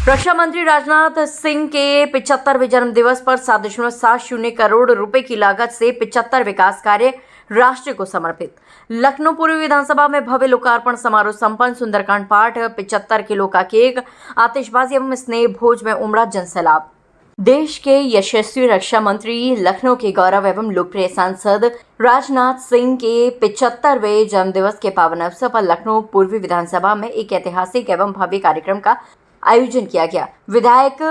रक्षा मंत्री राजनाथ सिंह के 75वें जन्म दिवस पर 7.70 करोड़ रुपए की लागत से 75 विकास कार्य राष्ट्र को समर्पित। लखनऊ पूर्व विधानसभा में भव्य लोकार्पण समारोह संपन्न। सुंदरकांड पाठ, 75 किलो का केक, आतिशबाजी एवं स्नेह भोज में उमड़ा जनसैलाब। देश के यशस्वी रक्षा मंत्री, लखनऊ के गौरव एवं लोकप्रिय सांसद राजनाथ सिंह के 75वें जन्मदिवस के पावन अवसर पर लखनऊ पूर्वी विधानसभा में एक ऐतिहासिक एवं भव्य कार्यक्रम का आयोजन किया गया। विधायक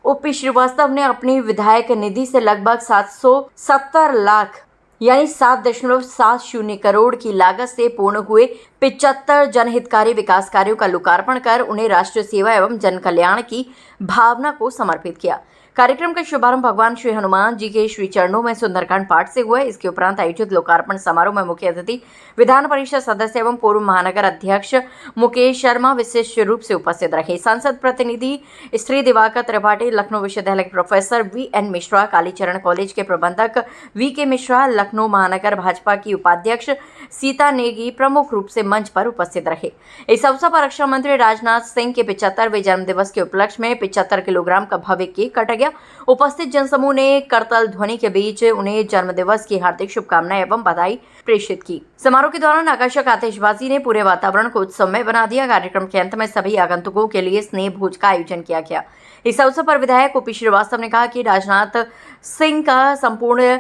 ओपी श्रीवास्तव ने अपनी विधायक निधि से लगभग 770 लाख यानी 7.70 करोड़ की लागत से पूर्ण हुए 75 जनहितकारी विकास कार्यों का लोकार्पण कर उन्हें राष्ट्र सेवा एवं जन कल्याण की भावना को समर्पित किया। कार्यक्रम का शुभारंभ भगवान श्री हनुमान जी के श्री चरणों में सुंदरकांड पाठ से हुआ। इसके उपरांत आयोजित लोकार्पण समारोह में मुख्य अतिथि विधान परिषद सदस्य एवं पूर्व महानगर अध्यक्ष मुकेश शर्मा विशेष रूप से उपस्थित रहे। सांसद प्रतिनिधि श्री दिवाकर त्रिपाठी, लखनऊ विश्वविद्यालय के professor VN. Mishra, Kalicharan college के प्रबंधक वी.के. मिश्रा, लखनऊ महानगर भाजपा की उपाध्यक्ष सीता नेगी प्रमुख रूप से मंच पर उपस्थित रहे। इस अवसर पर रक्षा मंत्री राजनाथ सिंह के 75वें जन्मदिवस के उपलक्ष्य में 75 किलोग्राम का भव्य केक काटा गया। उपस्थित जनसमूह ने करताल ध्वनि के बीच उन्हें जन्मदिवस की हार्दिक शुभकामनाएं एवं बधाई प्रेषित की। समारोह के दौरान आकर्षक आतिशबाजी ने पूरे वातावरण को उत्सवमय बना दिया। कार्यक्रम के अंत में सभी आगंतुकों के लिए स्नेह भोज का आयोजन किया गया। इस अवसर पर विधायक ओपी श्रीवास्तव ने कहा कि राजनाथ सिंह का संपूर्ण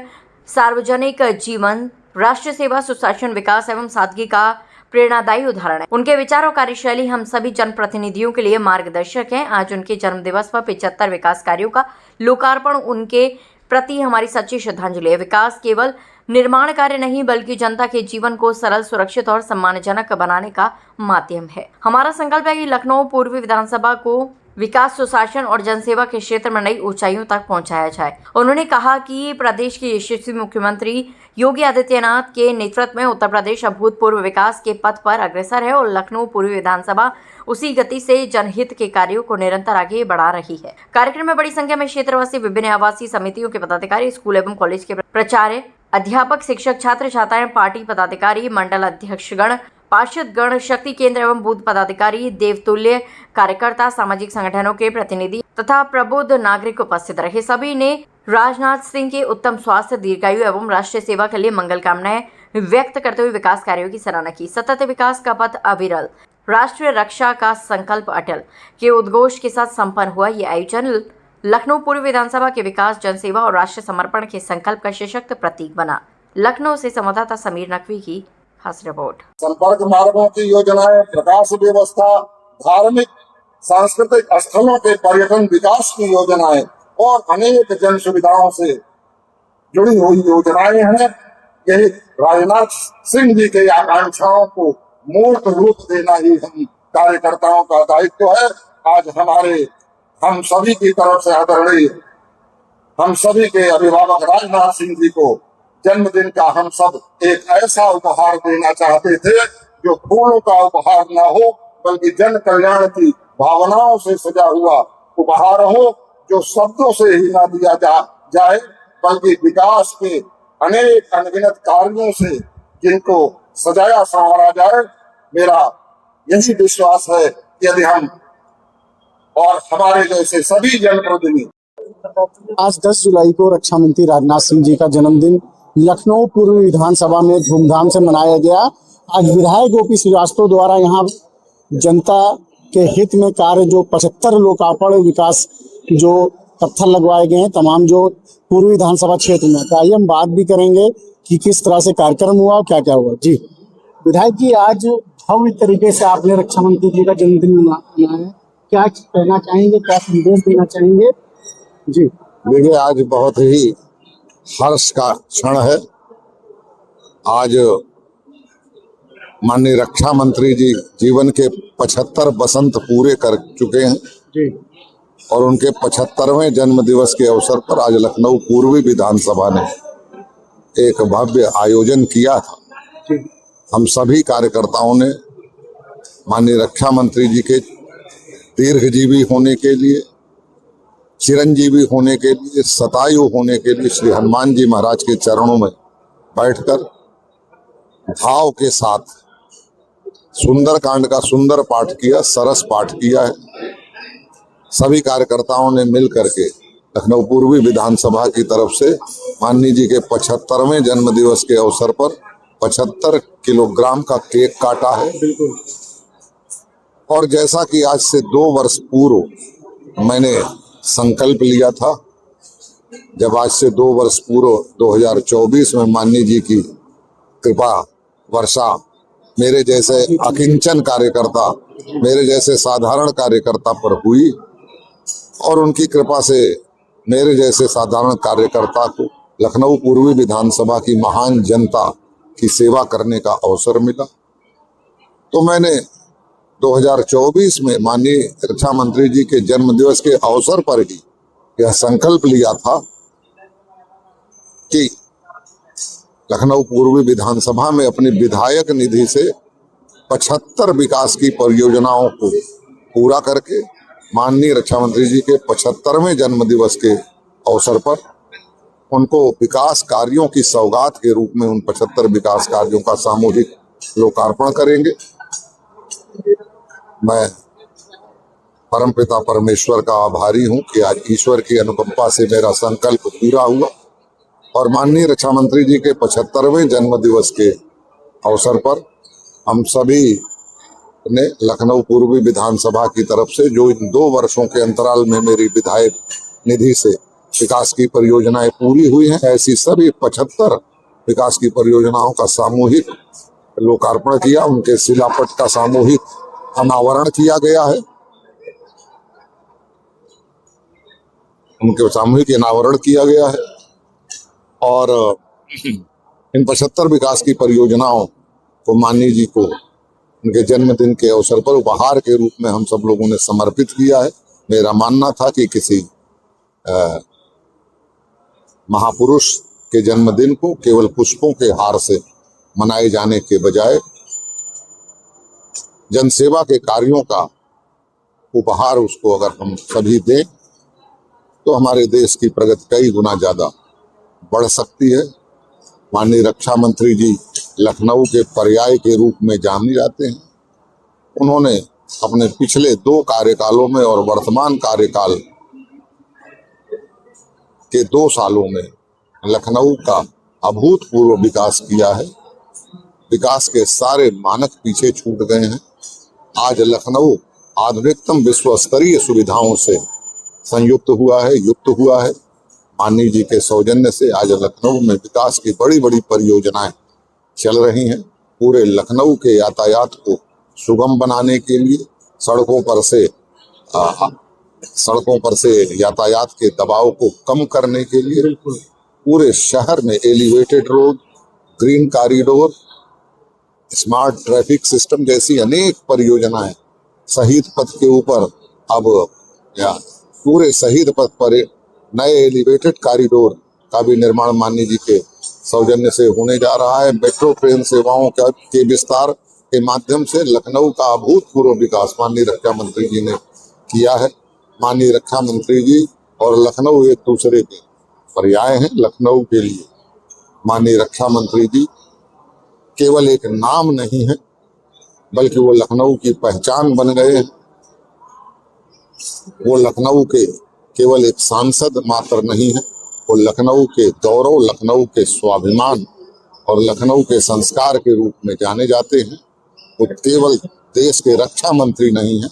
सार्वजनिक जीवन राष्ट्र सेवा, सुशासन, विकास एवं सादगी का प्रेरणादायी उदाहरण है। उनके विचार और कार्यशैली हम सभी जनप्रतिनिधियों के लिए मार्गदर्शक हैं। आज उनके जन्मदिवस पर 75 विकास कार्यों का लोकार्पण उनके प्रति हमारी सच्ची श्रद्धांजलि है। विकास केवल निर्माण कार्य नहीं बल्कि जनता के जीवन को सरल, सुरक्षित और सम्मानजनक बनाने का माध्यम है। हमारा संकल्प है कि लखनऊ पूर्वी विधानसभा को विकास, सुशासन और जनसेवा के क्षेत्र में नई ऊंचाइयों तक पहुंचाया जाए। उन्होंने कहा कि प्रदेश के यशस्वी मुख्यमंत्री योगी आदित्यनाथ के नेतृत्व में उत्तर प्रदेश अभूतपूर्व विकास के पथ पर अग्रसर है और लखनऊ पूर्वी विधानसभा उसी गति से जनहित के कार्यों को निरंतर आगे बढ़ा रही है। कार्यक्रम में बड़ी संख्या में क्षेत्रवासी, विभिन्न आवासीय समितियों के पदाधिकारी, स्कूल एवं कॉलेज के प्राचार्य, अध्यापक, शिक्षक, छात्र छात्राएं, पार्टी पदाधिकारी, मंडल अध्यक्षगण, पार्षदगण, शक्ति केंद्र एवं बूथ पदाधिकारी, देवतुल्य कार्यकर्ता, सामाजिक संगठनों के प्रतिनिधि तथा प्रबुद्ध नागरिक उपस्थित रहे। सभी ने राजनाथ सिंह के उत्तम स्वास्थ्य, दीर्घायु एवं राष्ट्रीय सेवा के लिए मंगल कामनाएं व्यक्त करते हुए विकास कार्यों की सराहना की। सतत विकास का पथ अविरल, राष्ट्रीय रक्षा का संकल्प अटल के उद्घोष के साथ संपन्न हुआ ये आयोजन लखनऊ पूर्व विधानसभा के विकास, जनसेवा और राष्ट्र समर्पण के संकल्प का सशक्त प्रतीक बना। लखनऊ से संवाददाता समीर नकवी की खास रिपोर्ट। संपर्क मार्गों की योजनाएं, प्रकाश व्यवस्था, धार्मिक सांस्कृतिक स्थलों के पर्यटन विकास की योजनाएं और अनेक जन सुविधाओं से जुड़ी हुई योजनाएं हैं। यही राजनाथ सिंह जी के आकांक्षाओं को मूर्त रूप देना ही हम कार्यकर्ताओं का दायित्व है। आज हम सभी की तरफ से आदरणीय हम सभी के अभिभावक राजनाथ सिंह जी को जन्मदिन का हम सब एक ऐसा उपहार देना चाहते थे जो फूलों का उपहार न हो बल्कि जन कल्याण की भावनाओं से सजा हुआ उपहार हो, जो शब्दों से ही न दिया जाए बल्कि विकास के अनेक अनगिनत कार्यों से जिनको सजाया संवारा जाए। मेरा यही विश्वास है कि यदि हम और हमारे जैसे सभी जनप्रतिनिधि। आज 10 जुलाई को रक्षा मंत्री राजनाथ सिंह जी का जन्मदिन लखनऊ पूर्व विधानसभा में धूमधाम से मनाया गया। आज विधायक ओपी श्रीवास्तव द्वारा यहाँ जनता के हित में कार्य जो 75 लोकार्पण विकास जो पत्थर लगवाए गए हैं तमाम जो पूर्व विधानसभा क्षेत्र में, तो आइए हम बात भी करेंगे कि किस तरह से कार्यक्रम हुआ और क्या क्या हुआ। जी विधायक जी, आज भव्य तरीके से आपने रक्षा मंत्री जी का जन्मदिन मनाया है, क्या कहना चाहेंगे, क्या संदेश देना चाहेंगे? जी देखिए, आज बहुत ही हर्ष का क्षण है। आज माननीय रक्षा मंत्री जी जीवन के 75 बसंत पूरे कर चुके हैं जी। और उनके 75वें जन्म दिवस के अवसर पर आज लखनऊ पूर्वी विधानसभा ने एक भव्य आयोजन किया था जी। हम सभी कार्यकर्ताओं ने माननीय रक्षा मंत्री जी के दीर्घजीवी होने के लिए, चिरंजीवी होने के लिए, शतायु होने के लिए श्री हनुमान जी महाराज के चरणों में बैठकर भाव के साथ सुंदरकांड का सुंदर पाठ किया, सरस पाठ किया है। सभी कार्यकर्ताओं ने मिल करके लखनऊ पूर्वी विधानसभा की तरफ से माननीय जी के 75वें जन्म दिवस के अवसर पर 75 किलोग्राम का केक काटा है। और जैसा कि आज से 2 वर्ष पूर्व मैंने संकल्प लिया था, जब आज से 2 वर्ष पूर्व 2024 में माननीय जी की कृपा वर्षा मेरे जैसे अकिंचन कार्यकर्ता, मेरे जैसे साधारण कार्यकर्ता पर हुई और उनकी कृपा से मेरे जैसे साधारण कार्यकर्ता को लखनऊ पूर्वी विधानसभा की महान जनता की सेवा करने का अवसर मिला, तो मैंने 2024 में माननीय रक्षा मंत्री जी के जन्मदिवस के अवसर पर ही यह संकल्प लिया था कि लखनऊ पूर्वी विधानसभा में अपनी विधायक निधि से 75 विकास की परियोजनाओं को पूरा करके माननीय रक्षा मंत्री जी के 75वें जन्म दिवस के अवसर पर उनको विकास कार्यों की सौगात के रूप में उन 75 विकास कार्यों का सामूहिक लोकार्पण करेंगे। मैं परमपिता परमेश्वर का आभारी हूं कि आज ईश्वर की अनुकंपा से मेरा संकल्प पूरा हुआ और माननीय रक्षा मंत्री जी के 75वें जन्म दिवस के अवसर पर हम सभी ने लखनऊ पूर्वी विधानसभा की तरफ से जो इन 2 वर्षों के अंतराल में मेरी विधायक निधि से विकास की परियोजनाएं पूरी हुई हैं, ऐसी सभी 75 विकास की परियोजनाओं का सामूहिक लोकार्पण किया, उनके शिलापट का सामूहिक अनावरण किया गया है, उनके सामूहिक अनावरण किया गया है। और इन 75 विकास की परियोजनाओं को माननीय जी को उनके जन्मदिन के अवसर पर उपहार के रूप में हम सब लोगों ने समर्पित किया है। मेरा मानना था कि किसी महापुरुष के जन्मदिन को केवल पुष्पों के हार से मनाए जाने के बजाय जनसेवा के कार्यों का उपहार उसको अगर हम सभी दें तो हमारे देश की प्रगति कई गुना ज्यादा बढ़ सकती है। माननीय रक्षा मंत्री जी लखनऊ के पर्याय के रूप में जाने जाते हैं। उन्होंने अपने पिछले 2 कार्यकालों में और वर्तमान कार्यकाल के 2 सालों में लखनऊ का अभूतपूर्व विकास किया है। विकास के सारे मानक पीछे छूट गए हैं। आज लखनऊ आधुनिकतम विश्व स्तरीय सुविधाओं से संयुक्त हुआ है, युक्त हुआ है। माननीय जी के सौजन्य से आज लखनऊ में विकास की बड़ी बड़ी परियोजनाएं चल रही हैं। पूरे लखनऊ के यातायात को सुगम बनाने के लिए सड़कों पर से यातायात के दबाव को कम करने के लिए पूरे शहर में elevated road, green corridor, smart traffic system जैसी अनेक परियोजनाएं, शहीद पथ के ऊपर अब पूरे शहीद पथ पर नए एलिवेटेड कॉरिडोर का भी निर्माण माननीय जी के सौजन्य से होने जा रहा है। मेट्रो ट्रेन सेवाओं के विस्तार के माध्यम से लखनऊ का अभूतपूर्व विकास माननीय रक्षा मंत्री जी ने किया है। माननीय रक्षा मंत्री जी और लखनऊ एक दूसरे के पर्याय हैं। लखनऊ के लिए माननीय रक्षा मंत्री जी केवल एक नाम नहीं है, बल्कि वो लखनऊ की पहचान बन गए हैं। वो लखनऊ के केवल एक सांसद मात्र नहीं है, वो लखनऊ के गौरव, लखनऊ के स्वाभिमान और लखनऊ के संस्कार के रूप में जाने जाते हैं। वो केवल देश के रक्षा मंत्री नहीं है,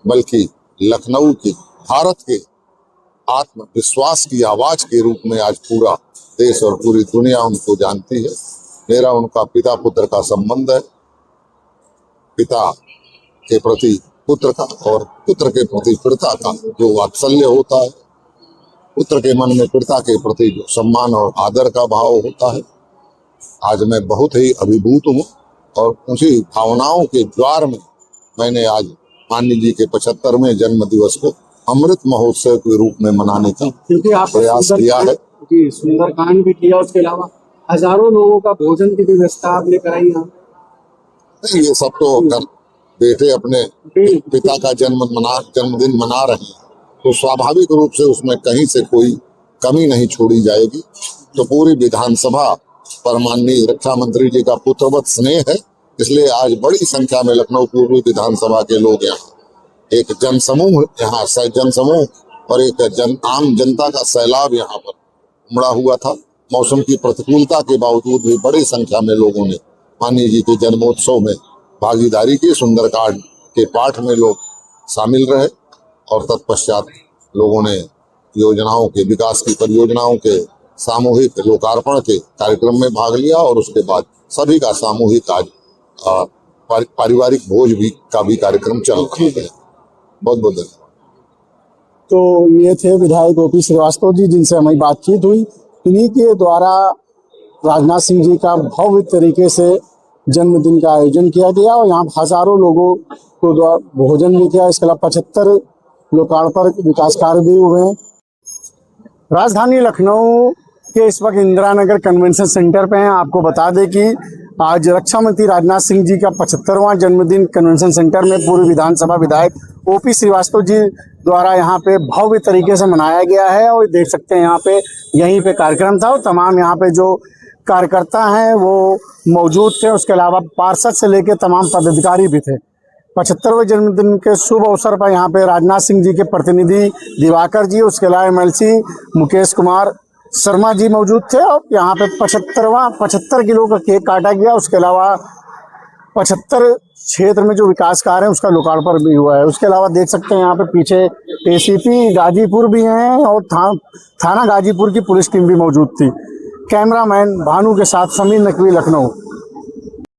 बल्कि लखनऊ की, भारत के आत्मविश्वास की आवाज के रूप में आज पूरा देश और पूरी दुनिया उनको जानती है। मेरा उनका पिता पुत्र का संबंध है, पिता के प्रति पुत्र का और पुत्र के प्रति पिता का जो वात्सल्य होता है, पुत्र के मन में पिता के प्रति जो सम्मान और आदर का भाव होता है, आज मैं बहुत ही अभिभूत हूँ। और उसी भावनाओं के द्वार में मैंने आज माननीय जी के 75वें जन्म दिवस को अमृत महोत्सव के रूप में मनाने का प्रयास किया है। जी, सुंदरकांड भी किया, उसके अलावा हजारों लोगों का भोजन की व्यवस्था आपने कराई यहाँ। ये सब तो बेटे अपने पिता का जन्मदिन मना रहे हैं, तो स्वाभाविक रूप से उसमें कहीं से कोई कमी नहीं छोड़ी जाएगी। तो पूरी विधानसभा पर माननीय रक्षा मंत्री जी का पुत्रवत स्नेह है, इसलिए आज बड़ी संख्या में लखनऊ पूर्वी विधानसभा के लोग यहाँ एक जनसमूह यहाँ जनसमूह और एक आम जनता का सैलाब यहाँ पर उमड़ा हुआ था। मौसम की प्रतिकूलता के बावजूद भी बड़ी संख्या में लोगों ने माननीय जी के जन्मोत्सव में भागीदारी की। सुंदरकांड के पाठ में लोग शामिल रहे और तत्पश्चात लोगों ने योजनाओं के विकास की परियोजनाओं के सामूहिक लोकार्पण के कार्यक्रम में भाग लिया और उसके बाद सभी का सामूहिक आज पारिवारिक भोज का भी कार्यक्रम चल रहा है। बहुत बहुत धन्यवाद। तो ये थे विधायक ओपी श्रीवास्तव जी, जिनसे हमारी बातचीत हुई। इन्हीं के द्वारा राजनाथ सिंह जी का भव्य तरीके से जन्मदिन का आयोजन किया गया और यहाँ हजारों लोगों को भोजन भी किया। इसके अलावा 75 लोकार्पण विकास कार्य भी हुए हैं। राजधानी लखनऊ के इस वक्त इंदिरा नगर कन्वेंशन सेंटर पे हैं। आपको बता दें कि आज रक्षा मंत्री राजनाथ सिंह जी का 75वां जन्मदिन कन्वेंशन सेंटर में पूर्व विधानसभा विधायक ओपी श्रीवास्तव जी द्वारा यहाँ पे भव्य तरीके से मनाया गया है। और देख सकते हैं यहाँ पे यहीं पे कार्यक्रम था और तमाम यहाँ पे जो कार्यकर्ता हैं वो मौजूद थे। उसके अलावा पार्षद से लेकर तमाम पदाधिकारी भी थे। 75वें जन्मदिन के शुभ अवसर पर यहाँ पे राजनाथ सिंह जी के प्रतिनिधि दिवाकर जी, उसके अलावा MLC मुकेश कुमार शर्मा जी मौजूद थे और यहाँ पे 75 किलो का केक काटा गया। उसके अलावा 75 क्षेत्र में जो विकास कार्य है उसका लोकार्पण भी हुआ है। उसके अलावा देख सकते हैं यहाँ पे पीछे ACP गाजीपुर भी हैं और थाना गाजीपुर की पुलिस टीम भी मौजूद थी। कैमरामैन भानु के साथ समीर नकवी, लखनऊ।